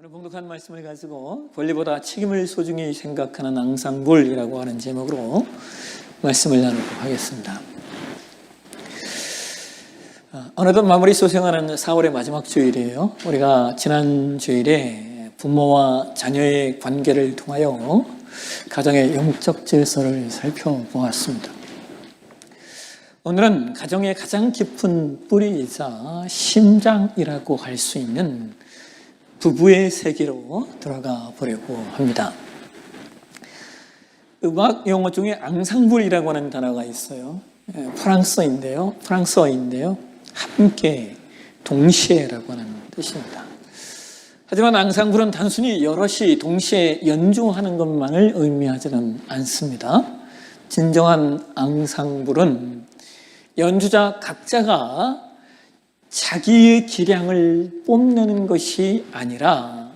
오늘 봉독한 말씀을 가지고 권리보다 책임을 소중히 생각하는 앙상블이라고 하는 제목으로 말씀을 나누도록 하겠습니다. 어느덧 마무리 소생하는 4월의 마지막 주일이에요. 우리가 지난 주일에 부모와 자녀의 관계를 통하여 가정의 영적 질서를 살펴보았습니다. 오늘은 가정의 가장 깊은 뿌리이자 심장이라고 할 수 있는 부부의 세계로 들어가 보려고 합니다. 음악 용어 중에 앙상블이라고 하는 단어가 있어요. 프랑스어인데요. 함께, 동시에라고 하는 뜻입니다. 하지만 앙상블은 단순히 여럿이 동시에 연주하는 것만을 의미하지는 않습니다. 진정한 앙상블은 연주자 각자가 자기의 기량을 뽐내는 것이 아니라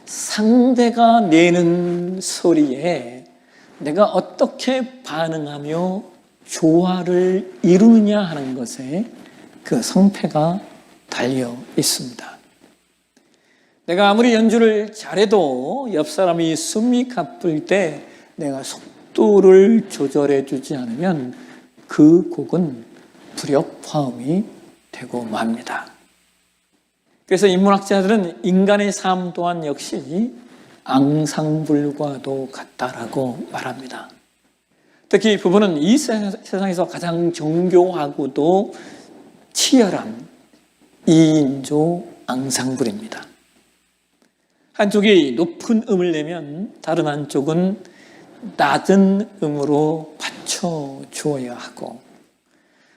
상대가 내는 소리에 내가 어떻게 반응하며 조화를 이루느냐 하는 것에 그 성패가 달려 있습니다. 내가 아무리 연주를 잘해도 옆 사람이 숨이 가쁠 때 내가 속도를 조절해 주지 않으면 그 곡은 불협화음이 되고 맙니다. 그래서 인문학자들은 인간의 삶 또한 역시 앙상블과도 같다라고 말합니다. 특히 부부는 이 세상에서 가장 정교하고도 치열한 2인조 앙상블입니다. 한쪽이 높은 음을 내면 다른 한쪽은 낮은 음으로 받쳐주어야 하고,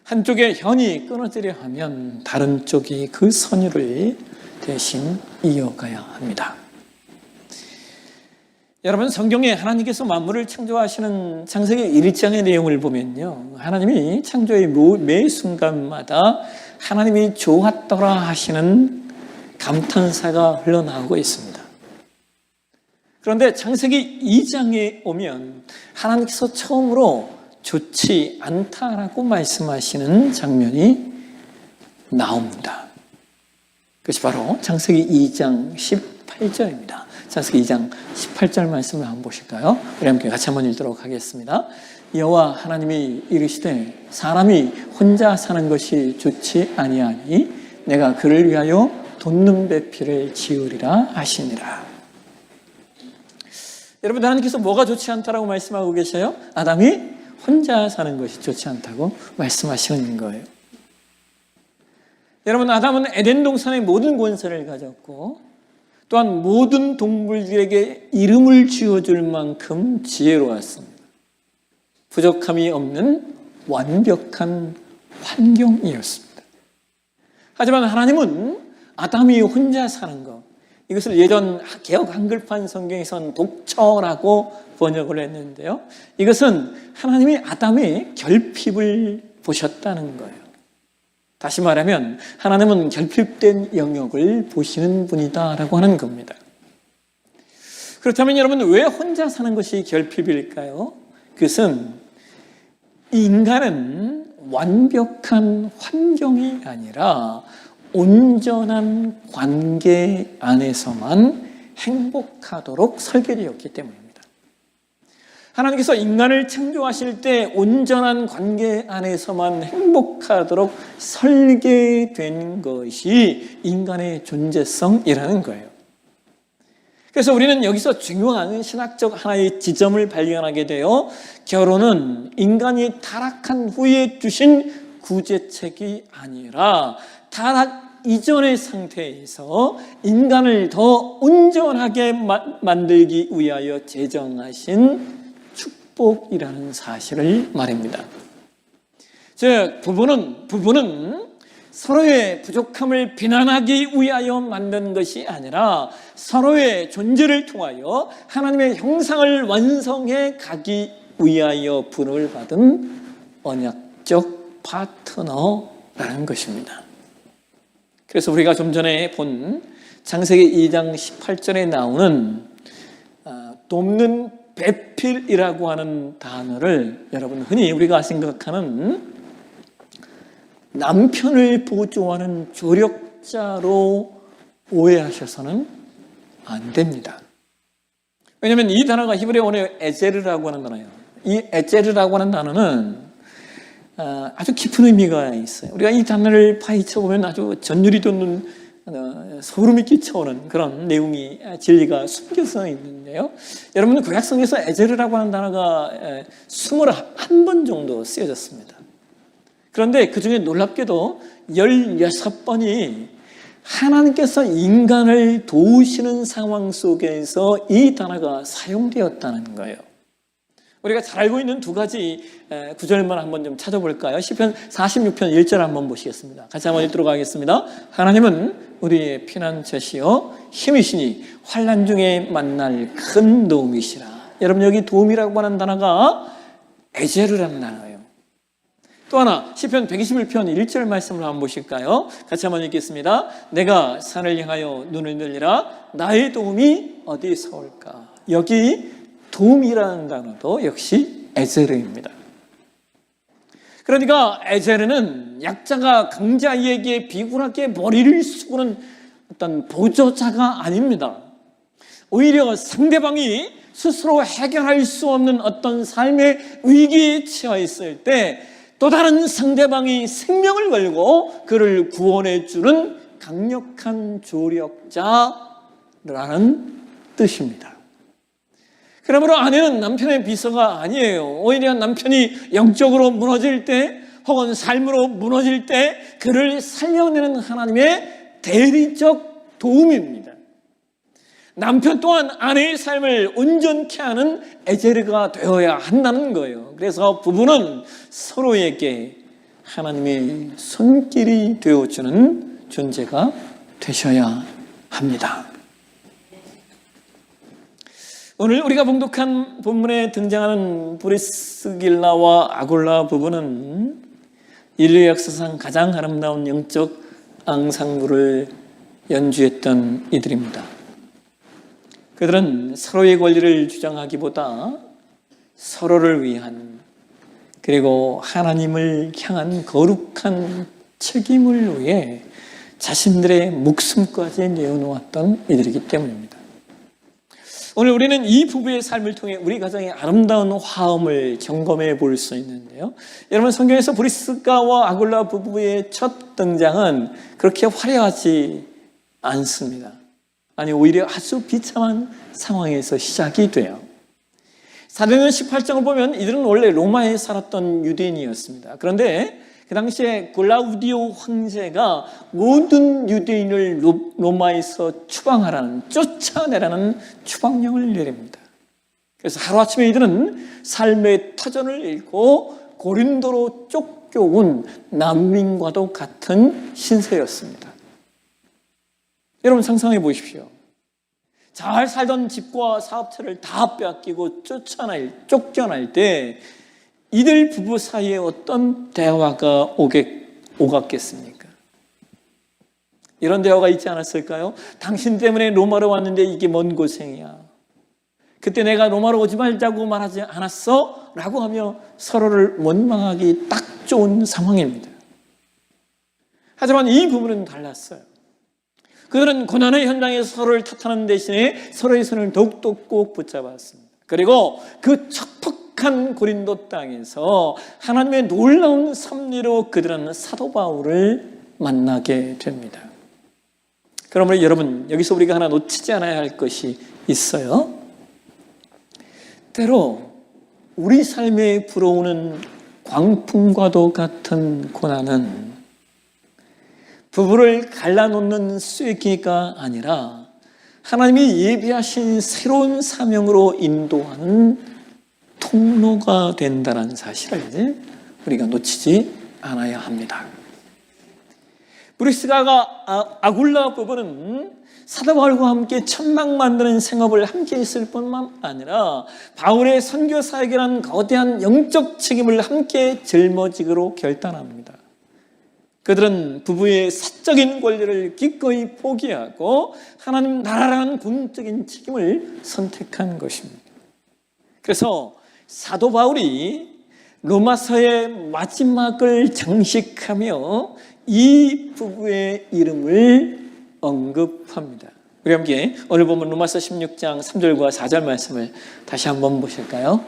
한쪽의 현이 끊어지려 하면 다른 쪽이 그 선율을 대신 이어가야 합니다. 여러분, 성경에 하나님께서 만물을 창조하시는 창세기 1장의 내용을 보면요, 하나님이 창조의 매 순간마다 하나님이 좋았더라 하시는 감탄사가 흘러나오고 있습니다. 그런데 창세기 2장에 오면 하나님께서 처음으로 좋지 않다라고 말씀하시는 장면이 나옵니다. 그것이 바로 창세기 2장 18절입니다. 창세기 2장 18절 말씀을 한번 보실까요? 우리 함께 같이 한번 읽도록 하겠습니다. 여호와 하나님이 이르시되 사람이 혼자 사는 것이 좋지 아니하니 내가 그를 위하여 돋는 배필을 지으리라 하시니라. 여러분, 하나님께서 뭐가 좋지 않다라고 말씀하고 계셔요? 아담이 혼자 사는 것이 좋지 않다고 말씀하시는 거예요. 여러분, 아담은 에덴 동산의 모든 권세를 가졌고 또한 모든 동물들에게 이름을 지어줄 만큼 지혜로웠습니다. 부족함이 없는 완벽한 환경이었습니다. 하지만 하나님은 아담이 혼자 사는 것, 이것을 예전 개역 한글판 성경에서는 독처라고 번역을 했는데요, 이것은 하나님이 아담의 결핍을 보셨다는 거예요. 다시 말하면 하나님은 결핍된 영역을 보시는 분이다라고 하는 겁니다. 그렇다면 여러분, 왜 혼자 사는 것이 결핍일까요? 그것은 인간은 완벽한 환경이 아니라 온전한 관계 안에서만 행복하도록 설계되었기 때문입니다. 하나님께서 인간을 창조하실 때 온전한 관계 안에서만 행복하도록 설계된 것이 인간의 존재성이라는 거예요. 그래서 우리는 여기서 중요한 신학적 하나의 지점을 발견하게 되어 결혼은 인간이 타락한 후에 주신 구제책이 아니라 타락 이전의 상태에서 인간을 더 온전하게 만들기 위하여 제정하신 축복이라는 사실을 말합니다. 즉, 부부는 서로의 부족함을 비난하기 위하여 만든 것이 아니라 서로의 존재를 통하여 하나님의 형상을 완성해 가기 위하여 부름을 받은 언약적 파트너라는 것입니다. 그래서 우리가 좀 전에 본 창세기 2장 18절에 나오는 돕는 배필이라고 하는 단어를 여러분 흔히 우리가 생각하는 남편을 보조하는 조력자로 오해하셔서는 안 됩니다. 왜냐하면 이 단어가 히브리어 원어의 에제르라고 하는 단어예요. 이 에제르라고 하는 단어는 아주 깊은 의미가 있어요. 우리가 이 단어를 파헤쳐 보면 아주 전율이 돋는 소름이 끼쳐오는 그런 내용이, 진리가 숨겨져 있는데요. 여러분, 구약성에서 에제르라고 하는 단어가 21번 정도 쓰여졌습니다. 그런데 그 중에 놀랍게도 16번이 하나님께서 인간을 도우시는 상황 속에서 이 단어가 사용되었다는 거예요. 우리가 잘 알고 있는 두 가지 구절만 한번 좀 찾아볼까요? 시편 46편 1절 한번 보시겠습니다. 같이 한번 읽도록 하겠습니다. 하나님은 우리의 피난처시요 힘이시니 환난 중에 만날 큰 도움이시라. 여러분, 여기 도움이라고 하는 단어가 에제르라는 단어예요. 또 하나, 시편 121편 1절 말씀을 한번 보실까요? 같이 한번 읽겠습니다. 내가 산을 향하여 눈을 들리라. 나의 도움이 어디서 올까? 여기 도움이라는 단어도 역시 에제르입니다. 그러니까 에제르는 약자가 강자에게 비굴하게 머리를 숙이는 어떤 보조자가 아닙니다. 오히려 상대방이 스스로 해결할 수 없는 어떤 삶의 위기에 처해 있을 때 또 다른 상대방이 생명을 걸고 그를 구원해 주는 강력한 조력자라는 뜻입니다. 그러므로 아내는 남편의 비서가 아니에요. 오히려 남편이 영적으로 무너질 때 혹은 삶으로 무너질 때 그를 살려내는 하나님의 대리적 도움입니다. 남편 또한 아내의 삶을 온전케 하는 에제르가 되어야 한다는 거예요. 그래서 부부는 서로에게 하나님의 손길이 되어주는 존재가 되셔야 합니다. 오늘 우리가 봉독한 본문에 등장하는 브리스길라와 아굴라 부부는 인류 역사상 가장 아름다운 영적 앙상블을 연주했던 이들입니다. 그들은 서로의 권리를 주장하기보다 서로를 위한, 그리고 하나님을 향한 거룩한 책임을 위해 자신들의 목숨까지 내어놓았던 이들이기 때문입니다. 오늘 우리는 이 부부의 삶을 통해 우리 가정의 아름다운 화음을 점검해 볼 수 있는데요. 여러분, 성경에서 브리스가와 아굴라 부부의 첫 등장은 그렇게 화려하지 않습니다. 아니, 오히려 아주 비참한 상황에서 시작이 돼요. 사도행전 18장을 보면 이들은 원래 로마에 살았던 유대인이었습니다. 그런데 그 당시에 글라우디오 황제가 모든 유대인을 로마에서 추방하라는, 쫓아내라는 추방령을 내립니다. 그래서 하루아침에 이들은 삶의 터전을 잃고 고린도로 쫓겨온 난민과도 같은 신세였습니다. 여러분, 상상해 보십시오. 잘 살던 집과 사업체를 다 빼앗기고 쫓겨날 때 이들 부부 사이에 어떤 대화가 오갔겠습니까? 이런 대화가 있지 않았을까요? 당신 때문에 로마로 왔는데 이게 뭔 고생이야. 그때 내가 로마로 오지 말자고 말하지 않았어? 라고 하며 서로를 원망하기 딱 좋은 상황입니다. 하지만 이 부부는 달랐어요. 그들은 고난의 현장에서 서로를 탓하는 대신에 서로의 손을 더욱더 꼭 붙잡았습니다. 그리고 그 척박한 고린도 땅에서 하나님의 놀라운 섭리로 그들은 사도 바울을 만나게 됩니다. 그러므로 여러분, 여기서 우리가 하나 놓치지 않아야 할 것이 있어요. 때로 우리 삶에 불어오는 광풍과도 같은 고난은 부부를 갈라놓는 쐐기가 아니라 하나님이 예비하신 새로운 사명으로 인도하는 통로가 된다는 사실을 우리가 놓치지 않아야 합니다. 브리스가와 아굴라 부부는 사도 바울과 함께 천막 만드는 생업을 함께 했을 뿐만 아니라 바울의 선교 사역이라는 거대한 영적 책임을 함께 짊어지기로 결단합니다. 그들은 부부의 사적인 권리를 기꺼이 포기하고 하나님 나라라는 궁극적인 책임을 선택한 것입니다. 그래서 사도 바울이 로마서의 마지막을 장식하며 이 부부의 이름을 언급합니다. 우리 함께 오늘 보면 로마서 16장 3절과 4절 말씀을 다시 한번 보실까요?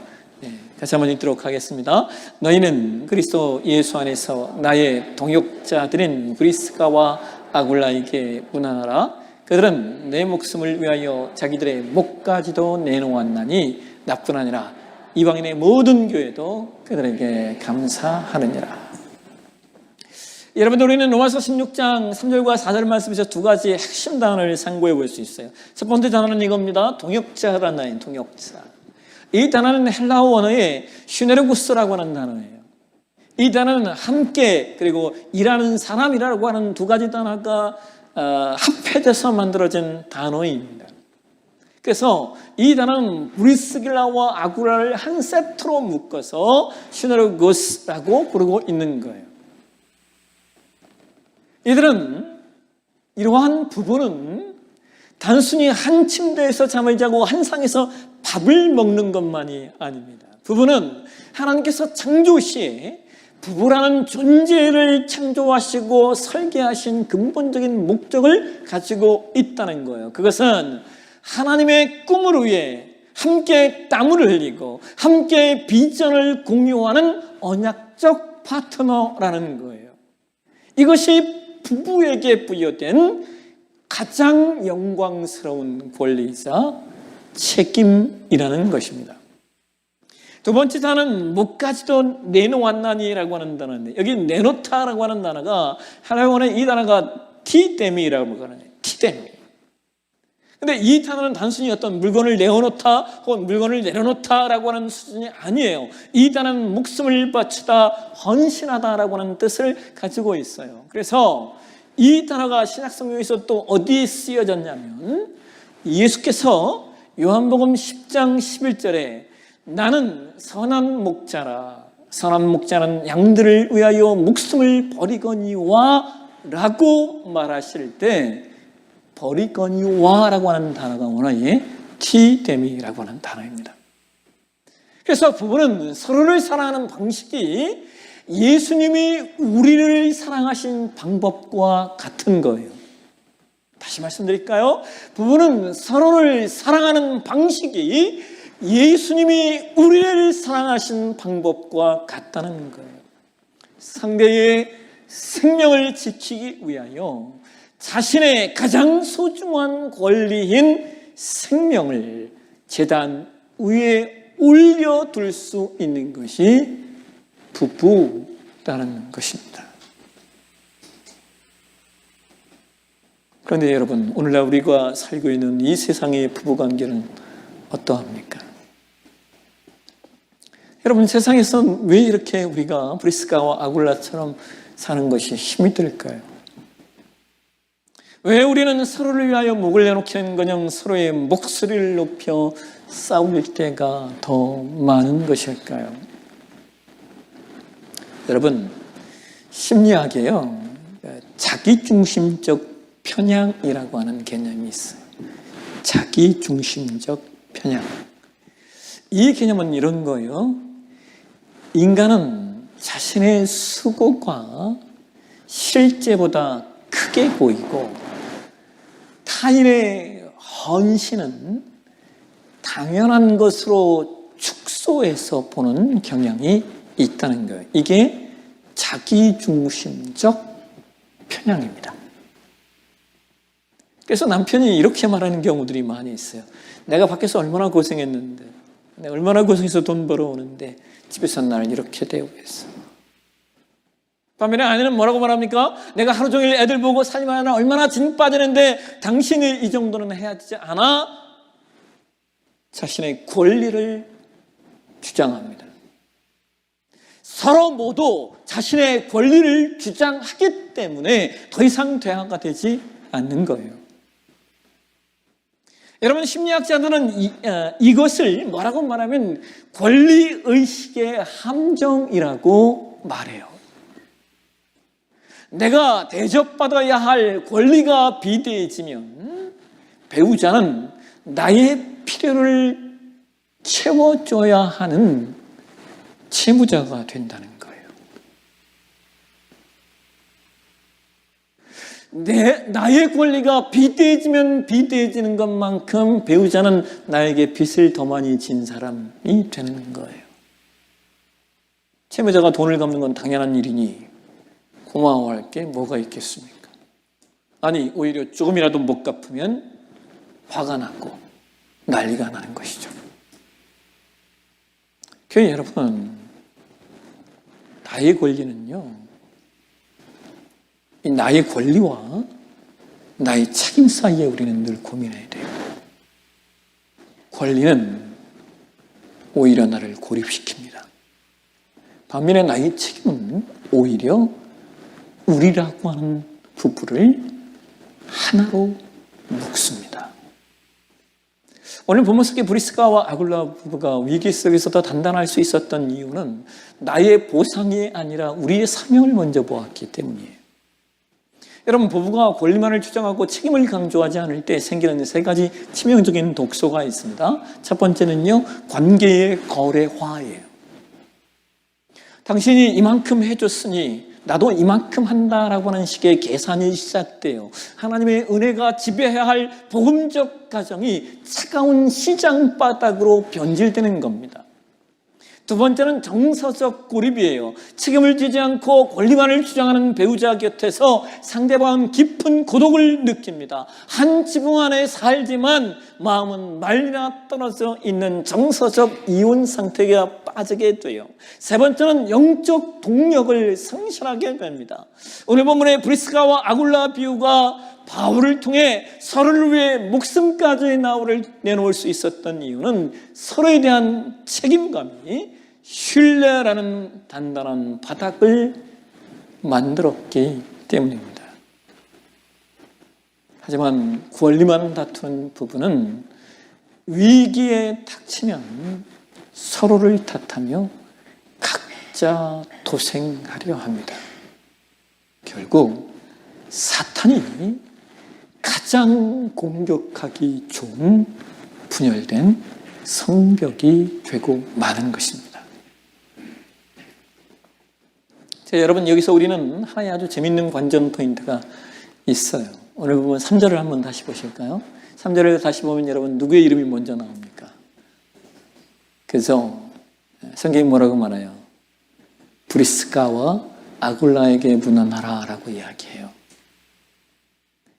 다시 한번 읽도록 하겠습니다. 너희는 그리스도 예수 안에서 나의 동역자들인 브리스가와 아굴라에게 문안하라. 그들은 내 목숨을 위하여 자기들의 목까지도 내놓았나니 나뿐 아니라 이방인의 모든 교회도 그들에게 감사하느니라. 여러분들, 우리는 로마서 16장 3절과 4절 말씀에서 두 가지 핵심 단어를 상고해 볼 수 있어요. 첫 번째 단어는 이겁니다. 동역자라는 단어예요. 동역자. 이 단어는 헬라어 원어의 슈네르구스라고 하는 단어예요. 이 단어는 함께 그리고 일하는 사람이라고 하는 두 가지 단어가 합해져서 만들어진 단어입니다. 그래서 이 단어는 브리스길라와 아굴라를 한 세트로 묶어서 슈네르구스라고 부르고 있는 거예요. 이들은, 이러한 부부는 단순히 한 침대에서 잠을 자고 한 상에서 밥을 먹는 것만이 아닙니다. 부부는 하나님께서 창조 시에 부부라는 존재를 창조하시고 설계하신 근본적인 목적을 가지고 있다는 거예요. 그것은 하나님의 꿈을 위해 함께 땀을 흘리고 함께 비전을 공유하는 언약적 파트너라는 거예요. 이것이 부부에게 부여된 가장 영광스러운 권리이자 책임이라는 것입니다. 두 번째 단어는 목까지도 내놓았나니라고 하는 단어인데, 여기 내놓다라고 하는 단어가 하나원의 이 단어가 티데미라고 하거든요. 티데미. 근데 이 단어는 단순히 어떤 물건을 내어놓다 혹은 물건을 내려놓다라고 하는 수준이 아니에요. 이 단어는 목숨을 바치다, 헌신하다라고 하는 뜻을 가지고 있어요. 그래서 이 단어가 신약성경에서 또 어디에 쓰여졌냐면, 예수께서 요한복음 10장 11절에 나는 선한 목자라, 선한 목자는 양들을 위하여 목숨을 버리거니와 라고 말하실 때, 버리거니와 라고 하는 단어가 원어의 티데미라고 하는 단어입니다. 그래서 부부는 서로를 사랑하는 방식이 예수님이 우리를 사랑하신 방법과 같은 거예요. 다시 말씀드릴까요? 부부는 서로를 사랑하는 방식이 예수님이 우리를 사랑하신 방법과 같다는 거예요. 상대의 생명을 지키기 위하여 자신의 가장 소중한 권리인 생명을 제단 위에 올려둘 수 있는 것이 부부라는 것입니다. 그런데 여러분, 오늘날 우리가 살고 있는 이 세상의 부부관계는 어떠합니까? 여러분, 세상에서 왜 이렇게 우리가 브리스가와 아굴라처럼 사는 것이 힘이 들까요? 왜 우리는 서로를 위하여 목을 내놓기는커녕 서로의 목소리를 높여 싸울 때가 더 많은 것일까요? 여러분, 심리학에요, 자기중심적 편향이라고 하는 개념이 있어요. 자기중심적 편향. 이 개념은 이런 거예요. 인간은 자신의 수고가 실제보다 크게 보이고 타인의 헌신은 당연한 것으로 축소해서 보는 경향이 있다는 거예요. 이게 자기중심적 편향입니다. 그래서 남편이 이렇게 말하는 경우들이 많이 있어요. 내가 밖에서 얼마나 고생했는데, 내가 얼마나 고생해서 돈 벌어오는데 집에서 나를 이렇게 대우했어. 반면에 아내는 뭐라고 말합니까? 내가 하루 종일 애들 보고 살림하느라 얼마나 진 빠지는데 당신이 이 정도는 해야 되지 않아? 자신의 권리를 주장합니다. 서로 모두 자신의 권리를 주장하기 때문에 더 이상 대화가 되지 않는 거예요. 여러분, 심리학자들은 이것을 뭐라고 말하면 권리의식의 함정이라고 말해요. 내가 대접받아야 할 권리가 비대해지면 배우자는 나의 필요를 채워줘야 하는 채무자가 된다는 거예요. 나의 권리가 비대해지면 비대해지는 것만큼 배우자는 나에게 빚을 더 많이 진 사람이 되는 거예요. 채무자가 돈을 갚는 건 당연한 일이니 고마워할 게 뭐가 있겠습니까? 아니, 오히려 조금이라도 못 갚으면 화가 나고 난리가 나는 것이죠. 교회 여러분, 나의 권리는요, 이 나의 권리와 나의 책임 사이에 우리는 늘 고민해야 돼요. 권리는 오히려 나를 고립시킵니다. 반면에 나의 책임은 오히려 우리라고 하는 부부를 하나로 묶습니다. 오늘 본문 속의 브리스가와 아굴라 부부가 위기 속에서 더 단단할 수 있었던 이유는 나의 보상이 아니라 우리의 사명을 먼저 보았기 때문이에요. 여러분, 부부가 권리만을 주장하고 책임을 강조하지 않을 때 생기는 세 가지 치명적인 독소가 있습니다. 첫 번째는요, 관계의 거래화예요. 당신이 이만큼 해줬으니 나도 이만큼 한다라고 하는 식의 계산이 시작돼요. 하나님의 은혜가 지배해야 할 복음적 가정이 차가운 시장 바닥으로 변질되는 겁니다. 두 번째는 정서적 고립이에요. 책임을 지지 않고 권리만을 주장하는 배우자 곁에서 상대방은 깊은 고독을 느낍니다. 한 지붕 안에 살지만 마음은 말리나 떨어져 있는 정서적 이혼 상태에 빠지게 돼요. 세 번째는 영적 동력을 상실하게 됩니다. 오늘 본문의 브리스가와 아굴라 비유가 바울을 통해 서로를 위해 목숨까지 내놓을 수 있었던 이유는 서로에 대한 책임감이 신뢰라는 단단한 바닥을 만들었기 때문입니다. 하지만 권리만 다투는 부부는 위기에 닥치면 서로를 탓하며 각자 도생하려 합니다. 결국 사탄이 가장 공격하기 좋은 분열된 성벽이 되고 마는 것입니다. 자, 여러분, 여기서 우리는 하나의 아주 재밌는 관전 포인트가 있어요. 오늘 보면 3절을 한번 다시 보실까요? 3절을 다시 보면 여러분, 누구의 이름이 먼저 나옵니까? 그래서 성경이 뭐라고 말해요? 브리스가와 아굴라에게 문안하라 라고 이야기해요.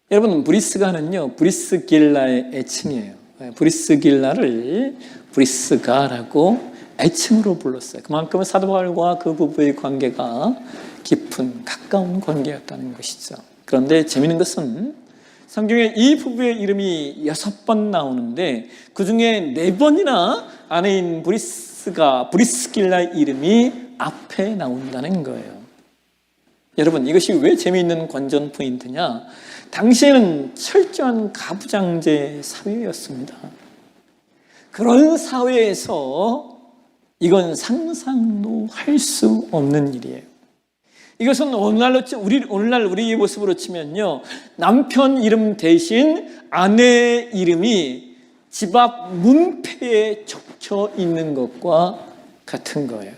여러분, 브리스가는요, 브리스길라의 애칭이에요. 브리스길라를 브리스가라고 애칭으로 불렀어요. 그만큼 사도 바울과 그 부부의 관계가 깊은 가까운 관계였다는 것이죠. 그런데 재미있는 것은 성경에 이 부부의 이름이 6번 나오는데 그중에 4번이나 아내인 브리스길라의 이름이 앞에 나온다는 거예요. 여러분, 이것이 왜 재미있는 관전 포인트냐? 당시에는 철저한 가부장제 사회였습니다. 그런 사회에서 이건 상상도 할 수 없는 일이에요. 이것은 오늘날 우리의 모습으로 치면요, 남편 이름 대신 아내의 이름이 집 앞 문패에 적혀 있는 것과 같은 거예요.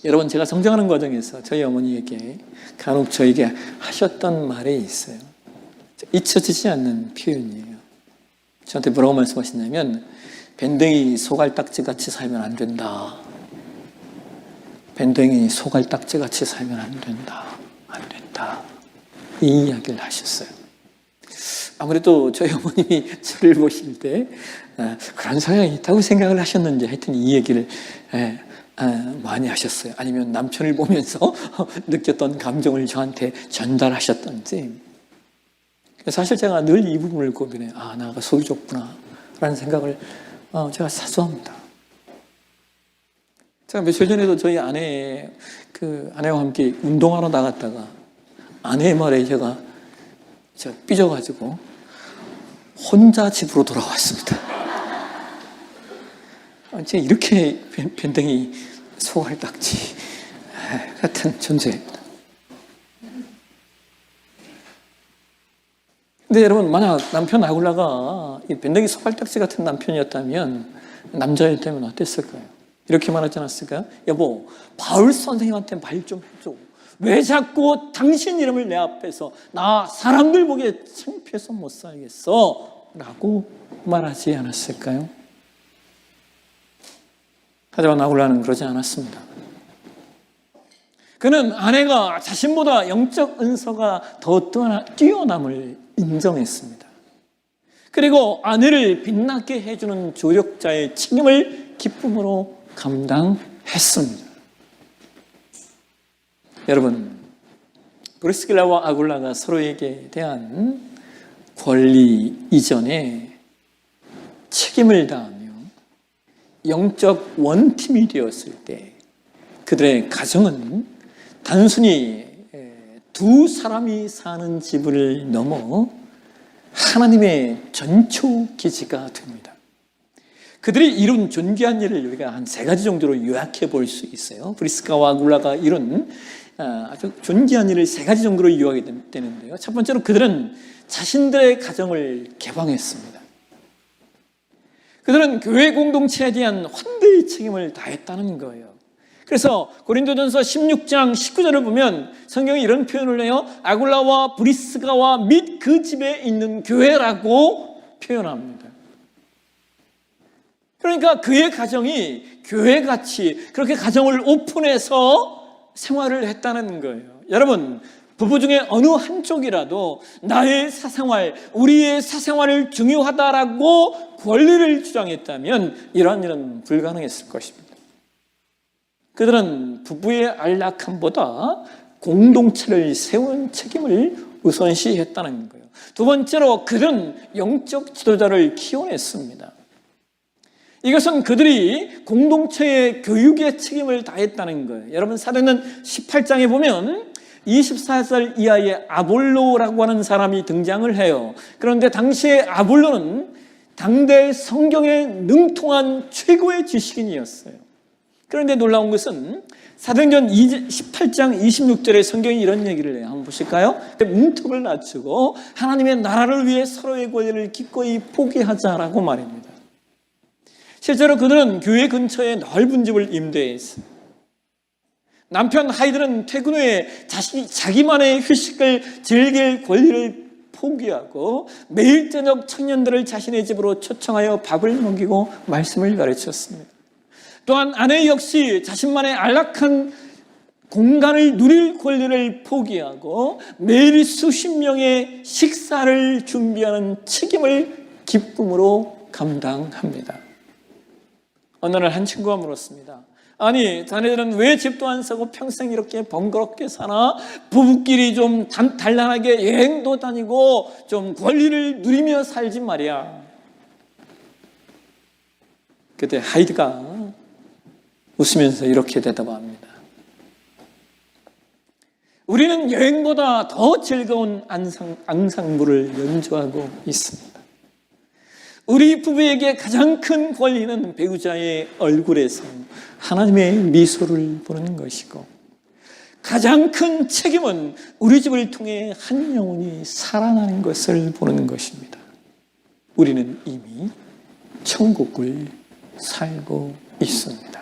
여러분, 제가 성장하는 과정에서 저희 어머니에게 간혹 저에게 하셨던 말이 있어요. 잊혀지지 않는 표현이에요. 저한테 뭐라고 말씀하시냐면, 밴댕이 소갈딱지같이 살면 안 된다. 밴댕이 소갈딱지같이 살면 안 된다. 안 된다. 이 이야기를 하셨어요. 아무래도 저희 어머님이 저를 보실 때 그런 성향이 있다고 생각을 하셨는지 하여튼 이 얘기를 많이 하셨어요. 아니면 남편을 보면서 느꼈던 감정을 저한테 전달하셨던지. 사실 제가 늘 이 부분을 고민해요. 나가 속이 좁구나 라는 생각을 제가 사소합니다. 제가 며칠 전에도 저희 아내와 함께 운동하러 나갔다가 아내의 말에 제가 삐져가지고 혼자 집으로 돌아왔습니다. 제가 이렇게 밴댕이 소갈딱지 같은 존재입니다. 근데 여러분, 만약 남편 아굴라가 이 밴댕이 소갈딱지 같은 남편이었다면, 남자였다면 어땠을까요? 이렇게 말하지 않았을까요? 여보, 바울 선생님한테 말 좀 해줘. 왜 자꾸 당신 이름을 내 앞에서 나 사람들 보기에 창피해서 못 살겠어 라고 말하지 않았을까요? 하지만 아굴라는 그러지 않았습니다. 그는 아내가 자신보다 영적 은사가 더 뛰어남을 인정했습니다. 그리고 아내를 빛나게 해주는 조력자의 책임을 기쁨으로 감당했습니다. 여러분, 브리스길라와 아굴라가 서로에게 대한 권리 이전에 책임을 다하며 영적 원팀이 되었을 때 그들의 가정은 단순히 두 사람이 사는 집을 넘어 하나님의 전초 기지가 됩니다. 그들이 이룬 존귀한 일을 우리가 한 3가지 정도로 요약해 볼 수 있어요. 브리스가와 아굴라가 이룬 아주 존귀한 일을 3가지 정도로 요약이 되는데요. 첫 번째로 그들은 자신들의 가정을 개방했습니다. 그들은 교회 공동체에 대한 환대의 책임을 다했다는 거예요. 그래서 고린도전서 16장 19절을 보면 성경이 이런 표현을 해요. 아굴라와 브리스가와 및 그 집에 있는 교회라고 표현합니다. 그러니까 그의 가정이 교회같이 그렇게 가정을 오픈해서 생활을 했다는 거예요. 여러분, 부부 중에 어느 한쪽이라도 나의 사생활, 우리의 사생활을 중요하다라고 권리를 주장했다면 이러한 일은 불가능했을 것입니다. 그들은 부부의 안락함보다 공동체를 세우는 책임을 우선시했다는 거예요. 두 번째로 그들은 영적 지도자를 키워냈습니다. 이것은 그들이 공동체의 교육의 책임을 다했다는 거예요. 여러분, 사도행전 18장에 보면 24살 이하의 아볼로라고 하는 사람이 등장을 해요. 그런데 당시에 아볼로는 당대 성경에 능통한 최고의 지식인이었어요. 그런데 놀라운 것은 사도행전 18장 26절에 성경이 이런 얘기를 해요. 한번 보실까요? 문턱을 낮추고 하나님의 나라를 위해 서로의 권리를 기꺼이 포기하자라고 말입니다. 실제로 그들은 교회 근처에 넓은 집을 임대했어요. 남편 하이드는 퇴근 후에 자기만의 휴식을 즐길 권리를 포기하고 매일 저녁 청년들을 자신의 집으로 초청하여 밥을 먹이고 말씀을 가르쳤습니다. 또한 아내 역시 자신만의 안락한 공간을 누릴 권리를 포기하고 매일 수십 명의 식사를 준비하는 책임을 기쁨으로 감당합니다. 어느 날 한 친구가 물었습니다. 아니, 자네들은 왜 집도 안 사고 평생 이렇게 번거롭게 사나? 부부끼리 좀 단란하게 여행도 다니고 좀 권리를 누리며 살지 말이야. 그때 하이드가 웃으면서 이렇게 대답합니다. 우리는 여행보다 더 즐거운 앙상블을 연주하고 있습니다. 우리 부부에게 가장 큰 권리는 배우자의 얼굴에서 하나님의 미소를 보는 것이고, 가장 큰 책임은 우리 집을 통해 한 영혼이 살아나는 것을 보는 것입니다. 우리는 이미 천국을 살고 있습니다.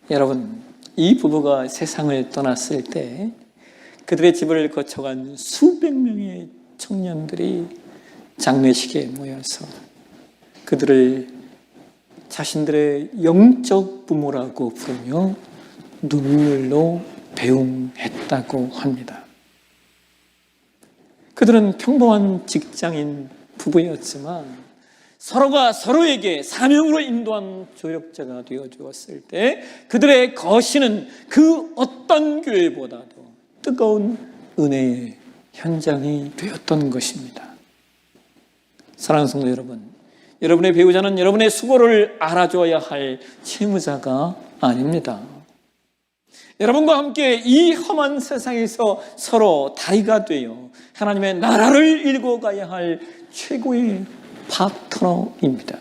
여러분, 이 부부가 세상을 떠났을 때 그들의 집을 거쳐간 수백 명의 청년들이 장례식에 모여서 그들을 자신들의 영적 부모라고 부르며 눈물로 배웅했다고 합니다. 그들은 평범한 직장인 부부였지만 서로가 서로에게 사명으로 인도한 조력자가 되어주었을 때 그들의 거신은 그 어떤 교회보다도 뜨거운 은혜의 현장이 되었던 것입니다. 사랑하는 성도 여러분, 여러분의 배우자는 여러분의 수고를 알아줘야 할 채무자가 아닙니다. 여러분과 함께 이 험한 세상에서 서로 다리가 되어 하나님의 나라를 일궈가야 할 최고의 파트너입니다.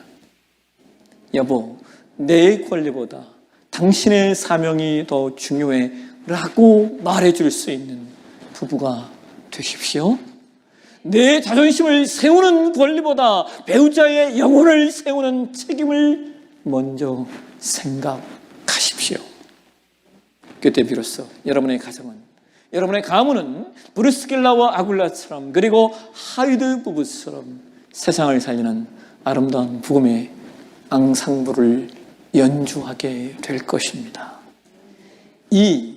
여보, 내 권리보다 당신의 사명이 더 중요해 라고 말해줄 수 있는 부부가 되십시오. 내 자존심을 세우는 권리보다 배우자의 영혼을 세우는 책임을 먼저 생각하십시오. 그때 비로소 여러분의 가정은, 여러분의 가문은 브리스길라와 아굴라처럼, 그리고 하이드 부부처럼 세상을 살리는 아름다운 복음의 앙상블을 연주하게 될 것입니다. 이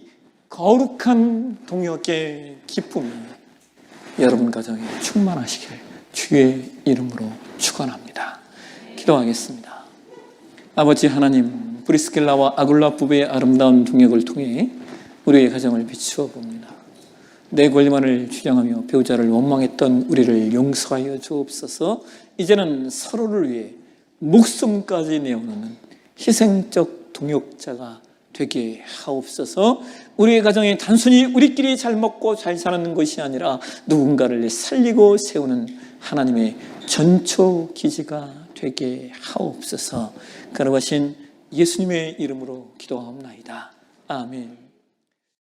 거룩한 동역의 기쁨이 여러분 가정에 충만하시길 주의 이름으로 축원합니다. 기도하겠습니다. 아버지 하나님, 브리스길라와 아굴라 부부의 아름다운 동역을 통해 우리의 가정을 비추어 봅니다. 내 권리만을 주장하며 배우자를 원망했던 우리를 용서하여 주옵소서. 이제는 서로를 위해 목숨까지 내어놓는 희생적 동역자가 되게 하옵소서. 우리의 가정이 단순히 우리끼리 잘 먹고 잘 사는 것이 아니라 누군가를 살리고 세우는 하나님의 전초 기지가 되게 하옵소서. 거룩하신 예수님의 이름으로 기도하옵나이다. 아멘.